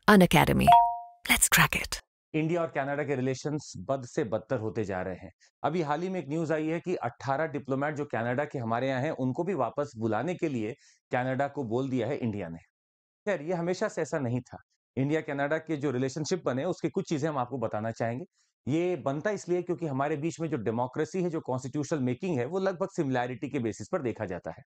Unacademy. Let's crack it. India और Canada के relations बद से बदतर होते जा रहे हैं। अभी हाल ही में एक न्यूज आई है कि 18 डिप्लोमेट जो कनाडा के हमारे यहाँ हैं उनको भी वापस बुलाने के लिए कनाडा को बोल दिया है इंडिया ने। खैर ये हमेशा से ऐसा नहीं था। इंडिया कनाडा के जो रिलेशनशिप बने उसकी कुछ चीजें हम आपको बताना चाहेंगे। ये बनता इसलिए क्योंकि हमारे बीच में जो डेमोक्रेसी है, जो कॉन्स्टिट्यूशनल मेकिंग है, वो लगभग सिमिलैरिटी के बेसिस पर देखा जाता है।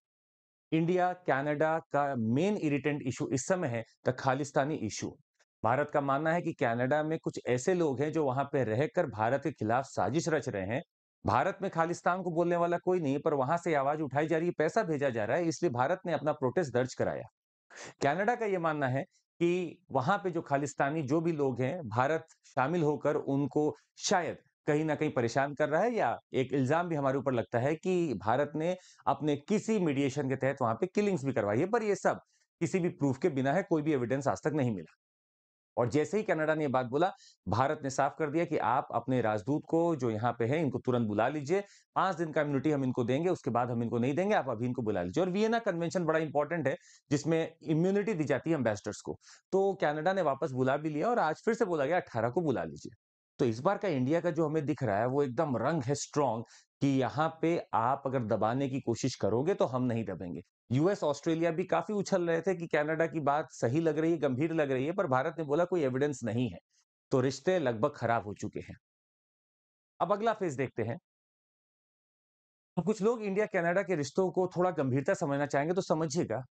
इंडिया कनाडा का मेन इरिटेंट इशू इस समय है द खालिस्तानी इशू। भारत का मानना है कि कनाडा में कुछ ऐसे लोग हैं जो वहां पे रहकर भारत के खिलाफ साजिश रच रहे हैं। भारत में खालिस्तान को बोलने वाला कोई नहीं है, पर वहां से आवाज उठाई जा रही है, पैसा भेजा जा रहा है, इसलिए भारत ने अपना प्रोटेस्ट दर्ज कराया। कनाडा का ये मानना है कि वहां पे जो खालिस्तानी जो भी लोग हैं, भारत शामिल होकर उनको शायद कहीं ना कहीं परेशान कर रहा है, या एक इल्जाम भी हमारे ऊपर लगता है कि भारत ने अपने किसी मीडिएशन के तहत वहां पे किलिंग्स भी करवाई है, पर ये सब किसी भी प्रूफ के बिना है, कोई भी एविडेंस आज तक नहीं मिला। और जैसे ही कनाडा ने ये बात बोला, भारत ने साफ कर दिया कि आप अपने राजदूत को जो यहाँ पे है इनको तुरंत बुला लीजिए। 5 दिन का इम्यूनिटी हम इनको देंगे, उसके बाद हम इनको नहीं देंगे, आप अभी इनको बुला लीजिए। और वियना कन्वेंशन बड़ा इंपॉर्टेंट है, जिसमें इम्यूनिटी दी जाती है एम्बेसडर्स को। तो कनाडा ने वापस बुला भी लिया और आज फिर से बोला गया 18 को बुला लीजिए। तो इस बार का इंडिया का जो हमें दिख रहा है वो एकदम रंग है स्ट्रांग, कि यहाँ पे आप अगर दबाने की कोशिश करोगे तो हम नहीं दबेंगे। यूएस ऑस्ट्रेलिया भी काफी उछल रहे थे कि कनाडा की बात सही लग रही है, गंभीर लग रही है, पर भारत ने बोला कोई एविडेंस नहीं है। तो रिश्ते लगभग खराब हो चुके हैं। अब अगला फेज देखते हैं। तो कुछ लोग इंडिया कनाडा के रिश्तों को थोड़ा गंभीरता समझना चाहेंगे, तो समझिएगा।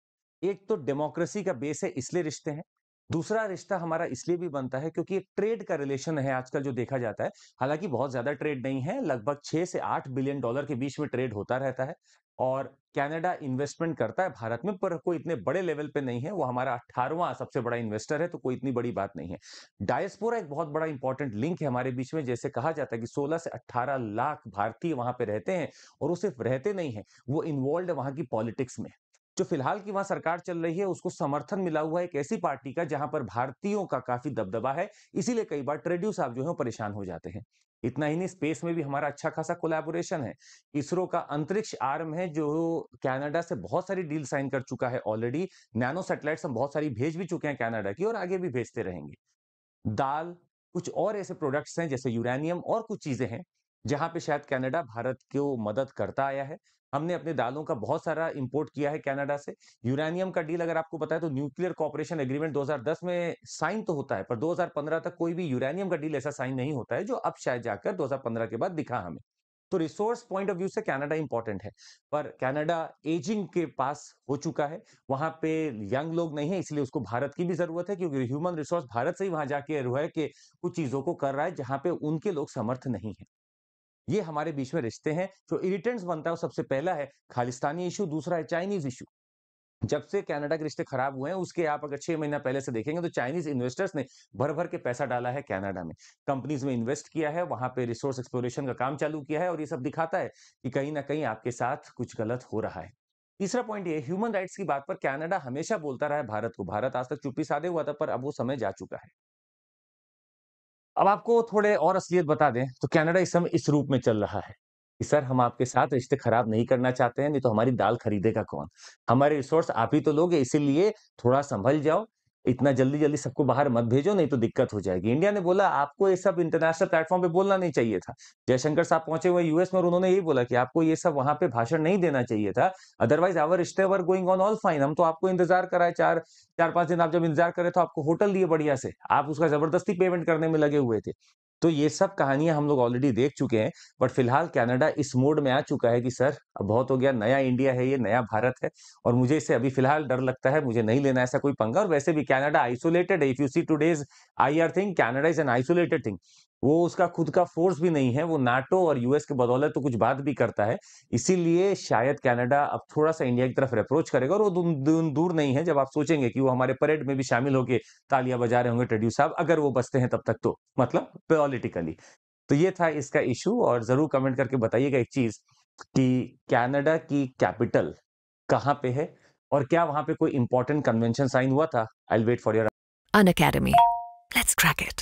एक तो डेमोक्रेसी का बेस है, इसलिए रिश्ते हैं। दूसरा रिश्ता हमारा इसलिए भी बनता है क्योंकि एक ट्रेड का रिलेशन है आजकल जो देखा जाता है। हालांकि बहुत ज्यादा ट्रेड नहीं है, लगभग 6 से 8 बिलियन डॉलर के बीच में ट्रेड होता रहता है। और कनाडा इन्वेस्टमेंट करता है भारत में, पर कोई इतने बड़े लेवल पे नहीं है। वो हमारा 18वां सबसे बड़ा इन्वेस्टर है, तो कोई इतनी बड़ी बात नहीं है। डायस्पोरा एक बहुत बड़ा इंपॉर्टेंट लिंक है हमारे बीच में। जैसे कहा जाता है कि 16 से 18 लाख भारतीय वहां पे रहते हैं, और वो सिर्फ रहते नहीं है, वो इन्वॉल्व है वहां की पॉलिटिक्स में। जो फिलहाल की वहां सरकार चल रही है उसको समर्थन मिला हुआ है एक ऐसी पार्टी का जहां पर भारतीयों का काफी दबदबा है। इसीलिए कई बार ट्रेड यूज आप जो है परेशान हो जाते हैं। इतना ही नहीं, स्पेस में भी हमारा अच्छा खासा कोलैबोरेशन है। इसरो का अंतरिक्ष आर्म है जो कनाडा से बहुत सारी डील साइन कर चुका है ऑलरेडी। नैनो सैटेलाइट्स हम बहुत सारी भेज भी चुके हैं कनाडा की, और आगे भी भेजते रहेंगे। दाल, कुछ और ऐसे प्रोडक्ट्स हैं जैसे यूरेनियम और कुछ चीजें हैं जहां पे शायद कनाडा भारत को मदद करता आया है। हमने अपने दालों का बहुत सारा इंपोर्ट किया है कनाडा से। यूरेनियम का डील अगर आपको पता है तो न्यूक्लियर कॉपरेशन एग्रीमेंट 2010 में साइन तो होता है, पर 2015 तक कोई भी यूरेनियम का डील ऐसा साइन नहीं होता है, जो अब शायद जाकर 2015 के बाद दिखा हमें। तो रिसोर्स पॉइंट ऑफ व्यू से कनाडा इंपॉर्टेंट है, पर कनाडा एजिंग के पास हो चुका है। वहां पे यंग लोग नहीं है, इसलिए उसको भारत की भी जरूरत है, क्योंकि ह्यूमन रिसोर्स भारत से ही वहां जाके रह के कुछ चीजों को कर रहा है जहां पे उनके लोग समर्थ नहीं है। ये हमारे बीच में रिश्ते हैं। जो इरिटेंट्स बनता है वो सबसे पहला है खालिस्तानी इशू, दूसरा है चाइनीज इशू। जब से कनाडा के रिश्ते खराब हुए हैं उसके आप अगर 6 महीना पहले से देखेंगे तो चाइनीज इन्वेस्टर्स ने भर भर के पैसा डाला है कनाडा में। कंपनीज में इन्वेस्ट किया है, वहां पे रिसोर्स एक्सप्लोरेशन का काम चालू किया है, और ये सब दिखाता है कि कहीं ना कहीं आपके साथ कुछ गलत हो रहा है। तीसरा पॉइंट ये, ह्यूमन राइट्स की बात पर कनाडा हमेशा बोलता रहा है भारत को। भारत आज तक चुप्पी साधे हुआ था, पर अब वो समय जा चुका है। अब आपको थोड़े और असलियत बता दें तो कनाडा इस समय इस रूप में चल रहा है कि सर, हम आपके साथ रिश्ते खराब नहीं करना चाहते हैं, नहीं तो हमारी दाल खरीदेगा कौन? हमारे रिसोर्स आप ही तो लोगे, इसीलिए थोड़ा संभल जाओ। इतना जल्दी जल्दी सबको बाहर मत भेजो, नहीं तो दिक्कत हो जाएगी। इंडिया ने बोला आपको ये सब इंटरनेशनल प्लेटफॉर्म पे बोलना नहीं चाहिए था। जयशंकर साहब पहुंचे हुए यूएस में, और उन्होंने यही बोला कि आपको ये सब वहां पे भाषण नहीं देना चाहिए था। अदरवाइज आवर रिश्ते were going on all fine. हम तो आपको इंतजार कराए, 4-5 दिन आप जब इंतजार करे तो आपको होटल दिए बढ़िया से, आप उसका जबरदस्ती पेमेंट करने में लगे हुए थे। तो ये सब कहानियां हम लोग ऑलरेडी देख चुके हैं। बट फिलहाल कनाडा इस मोड में आ चुका है कि सर अब बहुत हो गया, नया इंडिया है ये, नया भारत है, और मुझे इससे अभी फिलहाल डर लगता है, मुझे नहीं लेना ऐसा कोई पंगा। और वैसे भी कनाडा आइसोलेटेड है। If you see today's IR thing, Canada is an isolated thing. वो उसका खुद का फोर्स भी नहीं है, वो नाटो और यूएस के बदौलत तो कुछ बात भी करता है। इसीलिए शायद कनाडा अब थोड़ा सा इंडिया की तरफ अप्रोच करेगा, और वो दूर नहीं है जब आप सोचेंगे कि वो हमारे परेड में भी शामिल होकर तालियां बजा रहे होंगे ट्रेड्यू साहब, अगर वो बचते हैं तब तक, तो मतलब पॉलिटिकली। तो ये था इसका इशू। और जरूर कमेंट करके बताइएगा एक चीज, कि कनाडा की कैपिटल कहाँ पे है, और क्या वहां पे कोई इंपॉर्टेंट कन्वेंशन साइन हुआ था? I will wait for your Unacademy. Let's crack it.